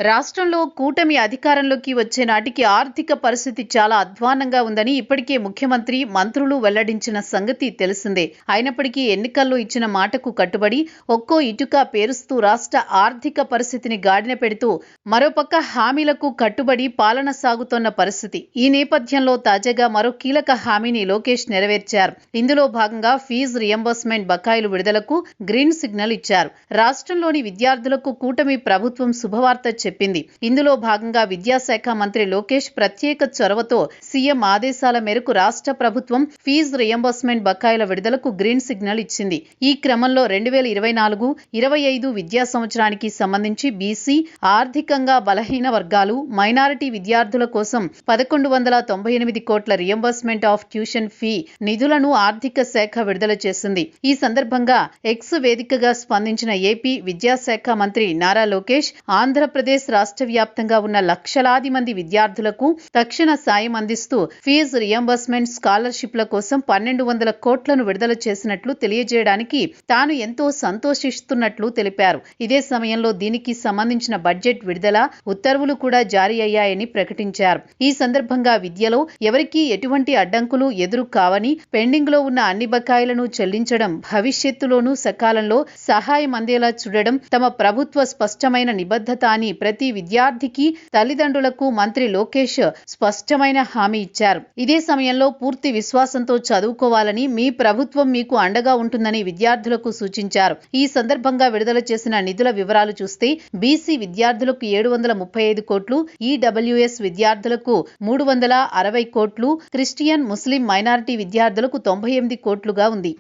రాష్ట్రంలో కూటమి అధికారంలోకి వచ్చే నాటికి ఆర్థిక పరిస్థితి చాలా అధ్వాన్నంగా ఉందని ఇప్పటికే ముఖ్యమంత్రి, మంత్రులు వెల్లడించిన సంగతి తెలిసిందే. అయినప్పటికీ ఎన్నికల్లో ఇచ్చిన మాటకు కట్టుబడి ఒక్కో ఇటుక పేరుస్తూ రాష్ట్ర ఆర్థిక పరిస్థితిని గాడిన పెడుతూ మరోపక్క హామీలకు కట్టుబడి పాలన సాగుతోన్న పరిస్థితి. ఈ నేపథ్యంలో తాజాగా మరో కీలక హామీని లోకేష్ నెరవేర్చారు. ఇందులో భాగంగా ఫీజు రియంబర్స్మెంట్ బకాయిలు విడుదలకు గ్రీన్ సిగ్నల్ ఇచ్చారు. రాష్ట్రంలోని విద్యార్థులకు కూటమి ప్రభుత్వం శుభవార్త చెప్పింది. ఇందులో భాగంగా విద్యాశాఖ మంత్రి లోకేష్ ప్రత్యేక చొరవతో సీఎం ఆదేశాల మేరకు రాష్ట్ర ప్రభుత్వం ఫీజు రియంబర్స్మెంట్ బకాయిల విడుదలకు గ్రీన్ సిగ్నల్ ఇచ్చింది. ఈ క్రమంలో 2024-25 విద్యా సంవత్సరానికి సంబంధించి బీసీ, ఆర్థికంగా బలహీన వర్గాలు, మైనారిటీ విద్యార్థుల కోసం 1198 కోట్ల రియంబర్స్మెంట్ ఆఫ్ ట్యూషన్ ఫీ నిధులను ఆర్థిక శాఖ విడుదల చేసింది. ఈ సందర్భంగా ఎక్స్ వేదికగా స్పందించిన ఏపీ విద్యాశాఖ మంత్రి నారా లోకేష్ ఆంధ్రప్రదేశ్ రాష్ట్ర వ్యాప్తంగా ఉన్న లక్షలాది మంది విద్యార్థులకు తక్షణ సాయం అందిస్తూ ఫీజు రియంబర్స్మెంట్ స్కాలర్షిప్ల కోసం 1200 కోట్లను విడుదల చేసినట్లు తెలియజేయడానికి తాను ఎంతో సంతోషిస్తున్నట్లు తెలిపారు. ఇదే సమయంలో దీనికి సంబంధించిన బడ్జెట్ విడుదల ఉత్తర్వులు కూడా జారీ అయ్యాయని ప్రకటించారు. ఈ సందర్భంగా విద్యలో ఎవరికీ ఎటువంటి అడ్డంకులు ఎదురు కావని, పెండింగ్ లో ఉన్న అన్ని బకాయిలను చెల్లించడం, భవిష్యత్తులోనూ సకాలంలో సహాయం అందేలా చూడడం తమ ప్రభుత్వ స్పష్టమైన నిబద్ధత అని ప్రతి విద్యార్థికి, తల్లిదండ్రులకు మంత్రి లోకేష్ స్పష్టమైన హామీ ఇచ్చారు. ఇదే సమయంలో పూర్తి విశ్వాసంతో చదువుకోవాలని, మీ ప్రభుత్వం మీకు అండగా ఉంటుందని విద్యార్థులకు సూచించారు. ఈ సందర్భంగా విడుదల చేసిన నిధుల వివరాలు చూస్తే బీసీ విద్యార్థులకు 735 కోట్లు, ఈడబ్ల్యూఎస్ విద్యార్థులకు 360 కోట్లు, క్రిస్టియన్, ముస్లిం మైనారిటీ విద్యార్థులకు 98 కోట్లుగా ఉంది.